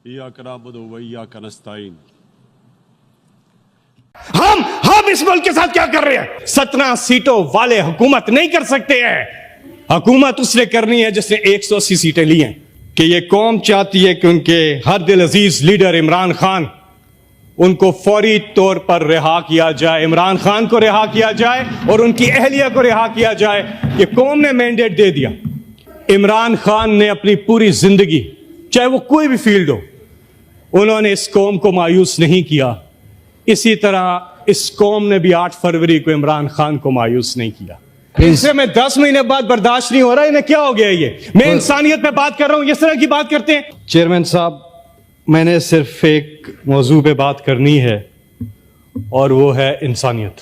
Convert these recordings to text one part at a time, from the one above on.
इय्याका नअबुदु व इय्याका नस्तईन। हम इस मुल्क के साथ क्या कर रहे हैं? 17 सीटों वाले हुकूमत नहीं कर सकते हैं। हुकूमत उसने करनी है जिसने 180 सीटें ली हैं। कि ये कौम चाहती है कि उनके हर दिल अजीज लीडर इमरान खान, उनको फौरी तौर पर रिहा किया जाए। इमरान खान को रिहा किया जाए और उनकी अहलिया को रिहा किया जाए। कि कौम ने मैंडेट दे दिया। इमरान खान ने अपनी पूरी जिंदगी, चाहे वो कोई भी फील्ड हो, उन्होंने इस कौम को मायूस नहीं किया। इसी तरह इस कौम ने भी 8 फरवरी को इमरान खान को मायूस नहीं किया। इससे मैं 10 महीने बाद बर्दाश्त नहीं हो रहा। इन्हें क्या हो गया? ये मैं इंसानियत पे बात कर रहा हूं, इस तरह की बात करते हैं। चेयरमैन साहब, मैंने सिर्फ एक मौजू पे बात करनी है और वो है इंसानियत।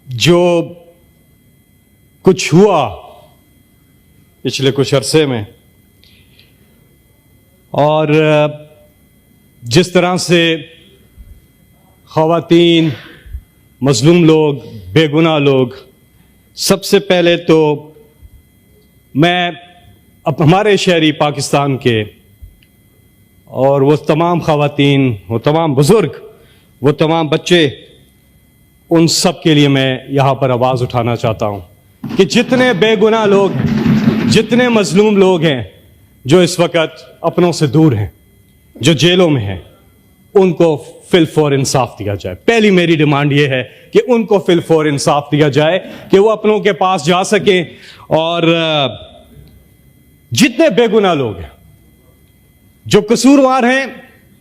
जो कुछ हुआ पिछले कुछ अरसे में और जिस तरह से ख़वातीन, मजलूम लोग, बेगुनाह लोग, सबसे पहले तो मैं अब हमारे शहरी पाकिस्तान के और वो तमाम ख़वातीन, वो तमाम बुज़ुर्ग, वो तमाम बच्चे, उन सब के लिए मैं यहाँ पर आवाज़ उठाना चाहता हूँ कि जितने बेगुनाह लोग, जितने मजलूम लोग हैं जो इस वक्त अपनों से दूर हैं, जो जेलों में हैं, उनको फिल फॉर इंसाफ दिया जाए। पहली मेरी डिमांड यह है कि उनको फिल फॉर इंसाफ दिया जाए कि वो अपनों के पास जा सकें। और जितने बेगुनाह लोग हैं, जो कसूरवार हैं,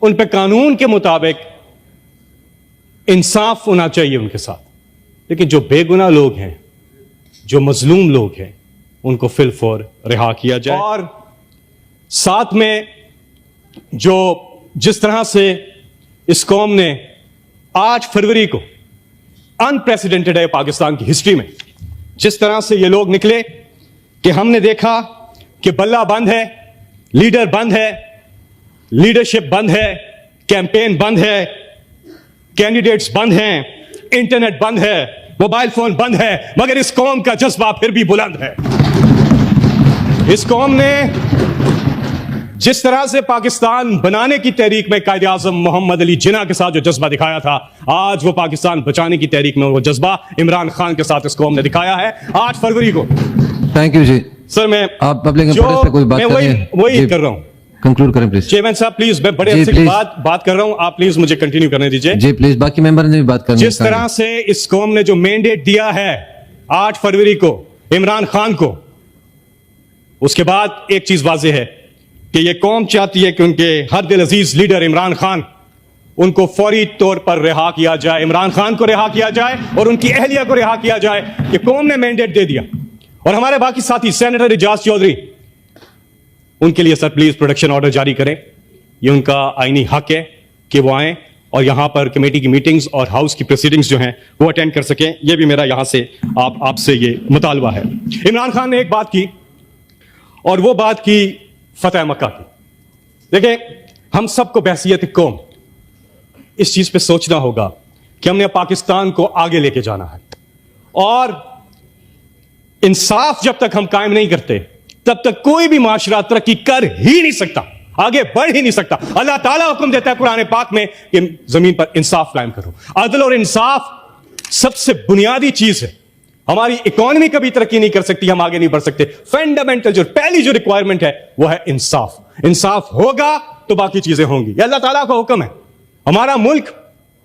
उन पे कानून के मुताबिक इंसाफ होना चाहिए उनके साथ। लेकिन जो बेगुनाह लोग हैं, जो मजलूम लोग हैं, उनको फिल फॉर रिहा किया जाए। और साथ में जो जिस तरह से इस कौम ने 8 फरवरी को अनप्रेसिडेंटेड है पाकिस्तान की हिस्ट्री में, जिस तरह से ये लोग निकले कि हमने देखा कि बल्ला बंद है, लीडर बंद है, लीडरशिप बंद है, कैंपेन बंद है, कैंडिडेट्स बंद हैं, इंटरनेट बंद है, मोबाइल फोन बंद है, मगर इस कौम का जज्बा फिर भी बुलंद है। इस कौम ने जिस तरह से पाकिस्तान बनाने की तहरीक में कायदे आज़म मोहम्मद अली जिन्ना के साथ जो जज्बा दिखाया था, आज वो पाकिस्तान बचाने की तहरीक में वो जज्बा इमरान खान के साथ इस कौम ने दिखाया है 8 फरवरी को। Thank you ji. सर, मैं आप पब्लिक इंपॉर्टेंस पे कोई बात कर रहे हैं? वही कर रहा हूं। कंक्लूड करें प्लीज। चेयरमैन साहब प्लीज, मैं बड़े अच्छे की बात कर रहा हूं, आप प्लीज मुझे कंटिन्यू करने दीजिए। जी प्लीज, बाकी मेंबर ने भी बात करनी है। जिस तरह से इस कौम ने जो मैंडेट दिया है 8 फरवरी को इमरान खान को, उसके बाद एक चीज वाज़ेह है कि ये कौम चाहती है कि उनके हर दिल अजीज लीडर इमरान खान, उनको फौरी तौर पर रिहा किया जाए। इमरान खान को रिहा किया जाए और उनकी अहलिया को रिहा किया जाए कि कौम ने मैंडेट दे दिया। और हमारे बाकी साथी सेनेटर इजाज चौधरी, उनके लिए सर प्लीज प्रोटेक्शन ऑर्डर जारी करें। ये उनका आईनी हक है कि वो आए और यहां पर कमेटी की मीटिंग्स और हाउस की प्रोसीडिंग्स जो हैं वो अटेंड कर सकें। यह भी मेरा यहां से आपसे ये मुतालबा है। इमरान खान ने एक बात की और वो बात की फतेह मक्का की। देखें, हम सबको बहसियत कौम इस चीज पे सोचना होगा कि हमने पाकिस्तान को आगे लेके जाना है और इंसाफ जब तक हम कायम नहीं करते तब तक कोई भी माशरा तरक्की कर ही नहीं सकता, आगे बढ़ ही नहीं सकता। अल्लाह ताला हुक्म देता है कुरान पाक में कि जमीन पर इंसाफ कायम करो। अदल और इंसाफ सबसे बुनियादी चीज है। हमारी इकोनॉमी कभी तरक्की नहीं कर सकती, हम आगे नहीं बढ़ सकते। फंडामेंटल जो पहली जो रिक्वायरमेंट है वो है इंसाफ। इंसाफ होगा तो बाकी चीजें होंगी। ये अल्लाह ताला का हुक्म है। हमारा मुल्क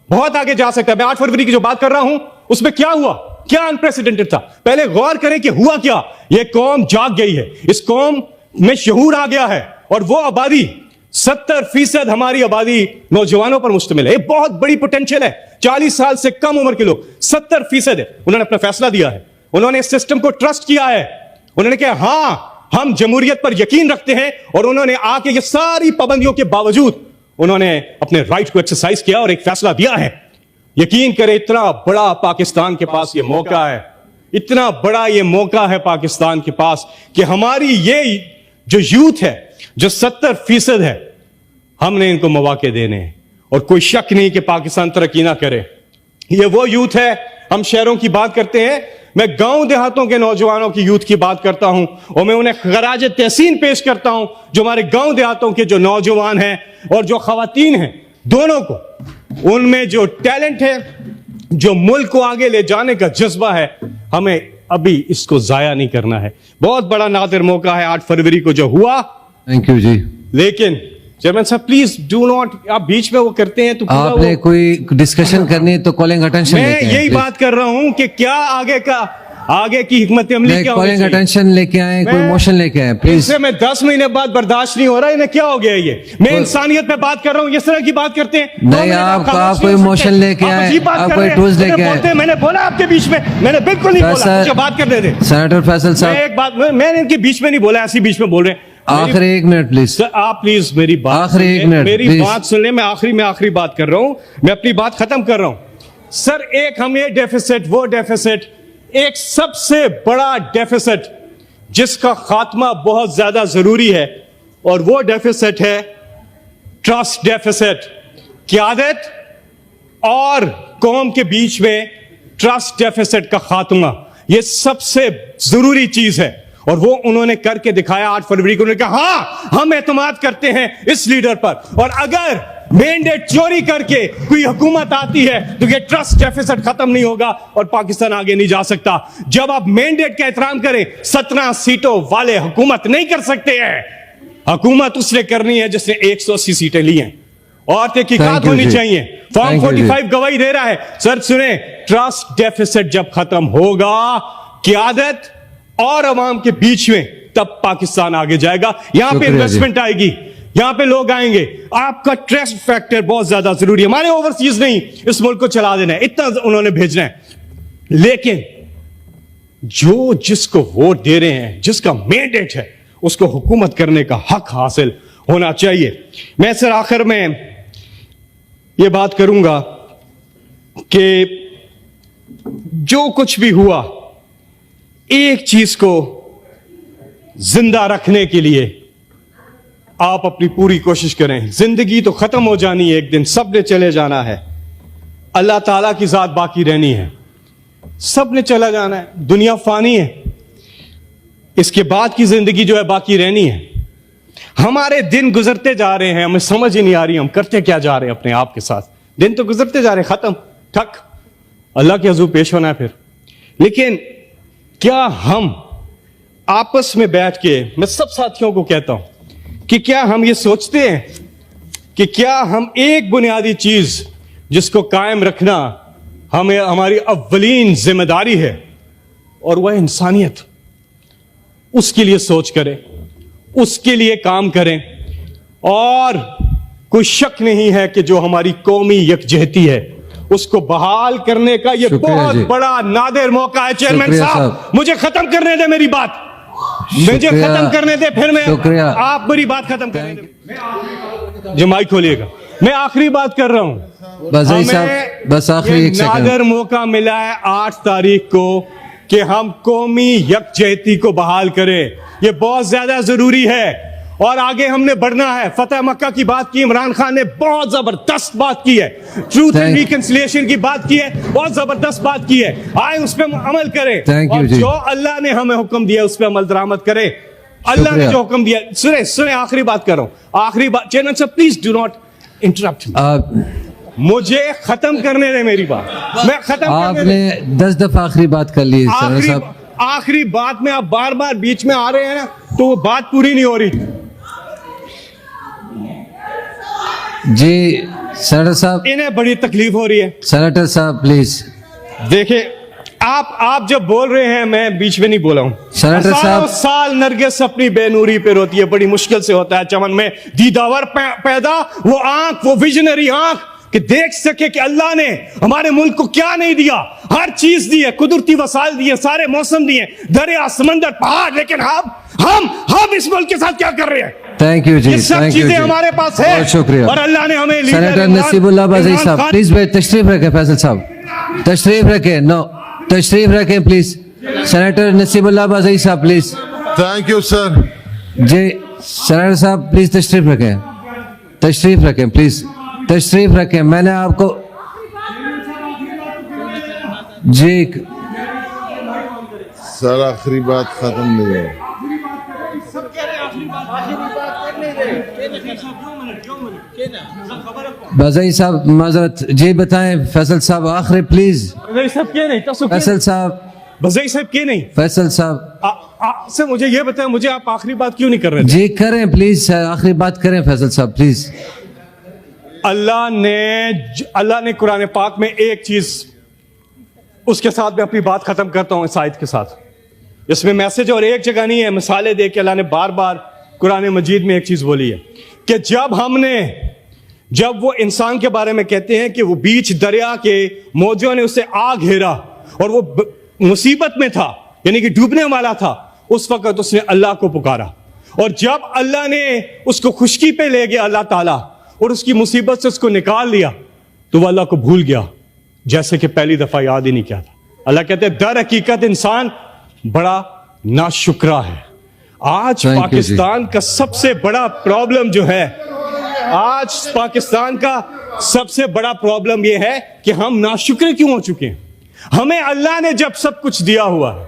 बहुत आगे जा सकता है। मैं 8 फरवरी की जो बात कर रहा हूं उसमें क्या हुआ, क्या अनप्रेसिडेंटेड था, पहले गौर करें कि हुआ क्या। यह कौम जाग गई है, इस कौम में शऊर आ गया है और वो आबादी 70% हमारी आबादी नौजवानों पर मुश्तमिल है। बहुत बड़ी पोटेंशियल है। 40 साल से कम उम्र के लोग 70% है। उन्होंने अपना फैसला दिया है, उन्होंने इस सिस्टम को ट्रस्ट किया है, उन्होंने कहा हां हम जमहूरियत पर यकीन रखते हैं और उन्होंने आके ये सारी पाबंदियों के बावजूद उन्होंने अपने राइट को एक्सरसाइज किया और एक फैसला दिया है। यकीन करें, इतना बड़ा पाकिस्तान के पास ये मौका है, इतना बड़ा ये मौका है पाकिस्तान के पास कि हमारी ये जो यूथ है जो 70% है, हमने इनको मौके देने हैं। और कोई शक नहीं कि पाकिस्तान तरक्की ना करे। ये वो यूथ है, हम शहरों की बात करते हैं, मैं गांव देहातों के नौजवानों की यूथ की बात करता हूं और मैं उन्हें खराज तहसीन पेश करता हूं जो हमारे गांव देहातों के जो नौजवान हैं और जो खवातीन हैं, दोनों को उनमें जो टैलेंट है, जो मुल्क को आगे ले जाने का जज्बा है, हमें अभी इसको जाया नहीं करना है। बहुत बड़ा नादिर मौका है 8 फरवरी को जो हुआ। थैंक यू जी। लेकिन चेयरमैन साहब प्लीज डू नॉट, आप बीच में वो करते हैं तो पूरा आपने वो, कोई डिस्कशन करनी है तो कॉलिंग अटेंशन मैं लेके आए, यही please। बात कर रहा हूं कि क्या आगे की हिकमत अमली नहीं, क्या होनी कॉलिंग चाहिए? अटेंशन लेके आए, कोई मैं- मोशन लेके आए, प्लीज। इससे मैं 10 महीने बाद बर्दाश्त नहीं हो रहा, इन्हें क्या हो गया ये? मैं इंसानियत पे बात कर रहा हूं, इस तरह की बात करते हैं। नहीं, 2 मिनट आप खामोश कोई नहीं हो मोशन सकते। लेके आप आए, अजीब बात आप कर कोई रहे हैं। टूल्स लेके मैंने आए। बोलते हैं, मैंने बोला आपके बीच में, मैंने बिल्कुल नहीं बोला, मुझे बात करने दे। सेनेटर फैसल मैं साहब, एक बात, मैंने इनके बीच में नहीं बोला, ऐसी बीच में बोल रहे हैं। आखिरी 1 मिनट प्लीज। सर आप प्लीज मेरी बात आखिरी सुनिए, 1 मिनट, मेरी please। बात सुन ले। मैं आखिरी बात कर रहा हूं, मैं अपनी बात खत्म कर रहा हूं। सर एक हम ये डेफिसिट, वो डेफिसिट, एक सबसे बड़ा डेफिसिट जिसका खात्मा बहुत ज्यादा जरूरी है, और वो डेफिसिट है ट्रस्ट डेफिसिट। क़यादत और कौम के बीच में ट्रस्ट डेफिसिट का खात्मा, ये सबसे जरूरी चीज है, और वो उन्होंने करके दिखाया 8 फरवरी को। उन्होंने कहा हाँ हम एतमाद करते हैं इस लीडर पर, और अगर मैंडेट चोरी करके कोई हुकूमत आती है तो ये ट्रस्ट डेफिसिट खत्म नहीं होगा और पाकिस्तान आगे नहीं जा सकता। जब आप मैंडेट का एहतराम करें, 17 सीटों वाले हुकूमत नहीं कर सकते हैं। हुकूमत उसने करनी है जिसने 180 सीटें ली हैं, और तहकीकात Thank you, होनी जी। चाहिए। फॉर्म Thank you, 45 गवाही दे रहा है। सर सुने, ट्रस्ट डेफिसिट जब खत्म होगा क़यादत और अवाम के बीच में, तब पाकिस्तान आगे जाएगा। यहां पे शुक्रिया जी। इन्वेस्टमेंट आएगी, यहां पे लोग आएंगे। आपका ट्रस्ट फैक्टर बहुत ज्यादा जरूरी है। हमारे ओवरसीज नहीं, इस मुल्क को चला देना है, इतना उन्होंने भेजना है। लेकिन जो जिसको वोट दे रहे हैं, जिसका मैंडेट है, उसको हुकूमत करने का हक हासिल होना चाहिए। मैं सर आखिर में यह बात करूंगा कि जो कुछ भी हुआ, एक चीज को जिंदा रखने के लिए आप अपनी पूरी कोशिश करें। जिंदगी तो खत्म हो जानी है एक दिन, सब ने चले जाना है। अल्लाह ताला की जात बाकी रहनी है, सब ने चला जाना है। दुनिया फानी है, इसके बाद की जिंदगी जो है बाकी रहनी है। हमारे दिन गुजरते जा रहे हैं, हमें समझ ही नहीं आ रही हम करते क्या जा रहे हैं अपने आप के साथ। दिन तो गुजरते जा रहे हैं, खत्म ठक, अल्लाह के हुजूर पेश होना है फिर। लेकिन क्या हम आपस में बैठ के, मैं सब साथियों को कहता हूं कि क्या हम ये सोचते हैं कि क्या हम एक बुनियादी चीज जिसको कायम रखना हमें हमारी अव्वलीन जिम्मेदारी है, और वह इंसानियत, उसके लिए सोच करें, उसके लिए काम करें। और कोई शक नहीं है कि जो हमारी कौमी यकजहती है, उसको बहाल करने का ये शुक्रिया बहुत जी। बड़ा नादिर मौका है। चेयरमैन शुक्रिया साहब, साहब। मुझे खत्म करने दे मेरी बात, मुझे शुक्रिया। खत्म करने दे, फिर मैं शुक्रिया। आप मेरी बात खत्म करने दे। जो माइक खोलिएगा, मैं आखिरी बात कर रहा हूं। बस यही हमें साहब, बस आखिरी ये 1 सेकंड। नादिर मौका मिला है 8 तारीख को कि हम कौमी यकजहती को बहाल करें। ये बहुत ज्यादा जरूरी है, और आगे हमने बढ़ना है। फतेह मक्का की बात की, इमरान खान ने बहुत जबरदस्त बात की है। ट्रूथ एंड रिकंसिलिएशन की बात की है, बहुत जबरदस्त बात की है। आए उस पर अमल करें, Thank you और जी। जो अल्लाह ने हमें हुक्म दिया उस पर अमल दरामद करें। अल्लाह ने शुक्रिया। जो हुक्म दिया, सुने आखिरी बात कर रहा हूं, आखिरी बात। चेयरमैन साहब प्लीज डू नॉट इंटरप्ट, आप मुझे खत्म करने दे मेरी बात, मैं खत्म करने दे। आपने 10 दफा आखिरी बात कर ली सेनेटर साहब। आखिरी बात में आप बार बार बीच में आ रहे हैं ना, तो वो बात पूरी नहीं हो रही। जी सेनेटर साहब, इन्हें बड़ी तकलीफ हो रही है। सेनेटर साहब प्लीज। देखिए आप जब बोल रहे हैं, मैं बीच में नहीं बोला हूं। सेनेटर साहब। हजारों साल नरगिस अपनी बेनूरी पे रोती है, बड़ी मुश्किल से होता है चमन में दीदावर पैदा, वो आंख, वो विजनरी आंख कि देख सके कि अल्लाह ने हमारे मुल्क को क्या नहीं दिया। हर चीज दी है, कुदरती वसाइल दिए, सारे मौसम दिए, दरिया, समंदर, पहाड़, लेकिन हम इस मुल्क के साथ क्या कर रहे हैं? थैंक यू जी, ये सब थैंक यू चीजें जी, हमारे पास है, बहुत शुक्रिया। और अल्लाह ने हमें सेनेटर नसीबुल्लाह बाज़ई साहब प्लीज तशरीफ रखें। फैसल साहब तशरीफ रखें, नो तशरीफ रखें प्लीज। सेनेटर नसीबुल्लाह बाज़ई साहब प्लीज। Thank you sir. जी सेनेटर साहब प्लीज तशरीफ रखें, तशरीफ रखें प्लीज, तशरीफ रखें। मैंने आपको जी सर आखिरी बात खत्म नहीं है। बाज़ाई साहब माजरत जी बताएं। फैसल साहब आखिरी प्लीज। फैसल साहब, बजई साहब के नहीं फैसल साहब सर मुझे ये बताएं, मुझे आप आखिरी बात क्यों नहीं कर रहे थे? जी करें प्लीज, आखिरी बात करें फैसल साहब प्लीज। अल्लाह ने कुरान पाक में एक चीज, उसके साथ मैं अपनी बात खत्म करता हूं इस आयत के साथ। इसमें मैसेज और एक जगह नहीं है, मिसालें दे के अल्लाह ने बार बार कुरान मजीद में एक चीज बोली है कि जब वो इंसान के बारे में कहते हैं कि वो बीच दरिया के मौजों ने उसे आ घेरा और वो मुसीबत में था, यानी कि डूबने वाला था, उस वक्त उसने अल्लाह को पुकारा। और जब अल्लाह ने उसको खुशकी पे ले गया अल्लाह ताला और उसकी मुसीबत से उसको निकाल लिया, तो वह अल्लाह को भूल गया जैसे कि पहली दफा याद ही नहीं किया था। अल्लाह कहते हैं दर हकीकत इंसान बड़ा नाशुक्रा है। आज पाकिस्तान का सबसे बड़ा प्रॉब्लम जो है, आज पाकिस्तान का सबसे बड़ा प्रॉब्लम यह है कि हम नाशुक्र क्यों हो चुके हैं। हमें अल्लाह ने जब सब कुछ दिया हुआ है,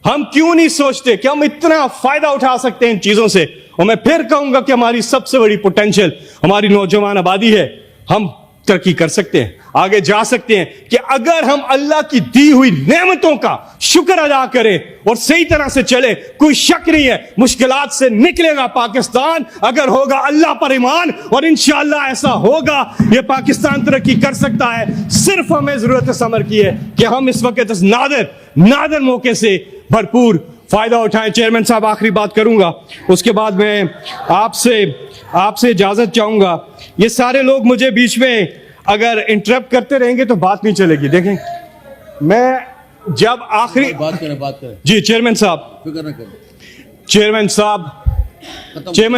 हम क्यों नहीं सोचते कि हम इतना फायदा उठा सकते हैं इन चीजों से। और मैं फिर कहूंगा कि हमारी सबसे बड़ी पोटेंशियल हमारी नौजवान आबादी है। हम तरक्की कर सकते हैं, आगे जा सकते हैं कि अगर हम अल्लाह की दी हुई नेमतों का शुक्र अदा करें और सही तरह से चले। कोई शक नहीं है मुश्किलात से निकलेगा पाकिस्तान अगर होगा अल्लाह पर ईमान, और इंशाअल्लाह ऐसा होगा। ये पाकिस्तान तरक्की कर सकता है। सिर्फ हमें जरूरत है समर की है कि हम इस वक्त इस नादर मौके से भरपूर फायदा उठाएं। चेयरमैन साहब आखिरी बात करूंगा, उसके बाद मैं आपसे इजाजत चाहूंगा। ये सारे लोग मुझे बीच में अगर इंटरप्ट करते रहेंगे तो बात नहीं चलेगी। देखें, मैं जब आखिरी बात करें जी चेयरमैन साहब, फिक्र न करें। चेयरमैन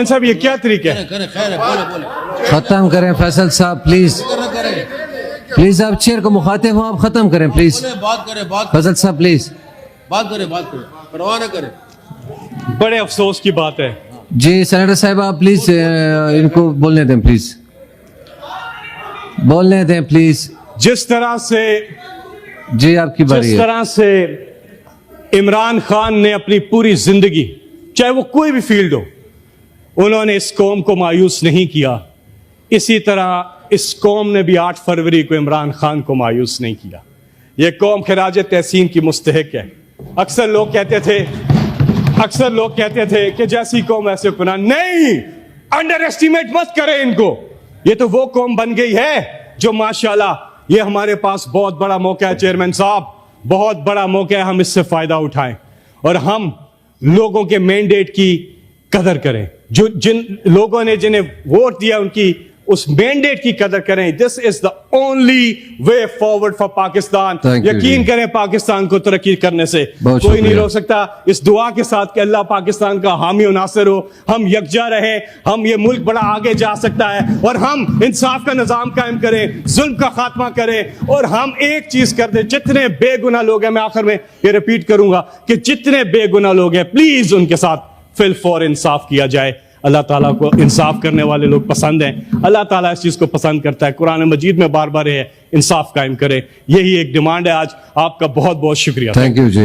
साहब ये क्या तरीका है? बोले खत्म करें फैसल साहब प्लीज। प्लीज आप चेयर को मुखातिब हो, आप खत्म करें प्लीज। बात करें फैसल साहब प्लीज बात करें परवाह न करें। बड़े अफसोस की बात है जी। सेनेटर साहब आप प्लीज इनको बोलने दें, प्लीज बोलने दें प्लीज। जिस तरह से जी आपकी बारी जिस है। तरह से इमरान खान ने अपनी पूरी जिंदगी, चाहे वो कोई भी फील्ड हो, उन्होंने इस कौम को मायूस नहीं किया, इसी तरह इस कौम ने भी 8 फरवरी को इमरान खान को मायूस नहीं किया। यह कौम खिराज तहसीन की मुस्तहिक है। अक्सर लोग कहते थे कि जैसी कौम वैसे गुनाह। नहीं, अंडर एस्टिमेट मत करें इनको। ये तो वो कौम बन गई है जो माशाल्लाह, ये हमारे पास बहुत बड़ा मौका है चेयरमैन साहब, बहुत बड़ा मौका है। हम इससे फायदा उठाएं और हम लोगों के मैंडेट की कदर करें। जो जिन लोगों ने जिन्हें वोट दिया उनकी उस मैंडेट की कदर करें। This is the only way forward for Pakistan. यकीन करें पाकिस्तान को तरक्की करने से कोई नहीं रोक सकता। इस दुआ के साथ कि अल्लाह पाकिस्तान का हामी और नासिर हो, हम यकजा रहे, हम ये मुल्क बड़ा आगे जा सकता है और हम इंसाफ का निजाम कायम करें, जुल्म का खात्मा करें और हम एक चीज कर दें। जितने बेगुनाह लोग हैं, मैं आखिर में ये रिपीट करूंगा कि जितने बेगुनाह लोग हैं प्लीज उनके साथ फिल फॉर इंसाफ किया जाए। अल्लाह ताला को इंसाफ करने वाले लोग पसंद हैं। अल्लाह ताला इस चीज को पसंद करता है। कुरान मजीद में बार बार है इंसाफ कायम करें। यही एक डिमांड है आज। आपका बहुत बहुत शुक्रिया। Thank you ji.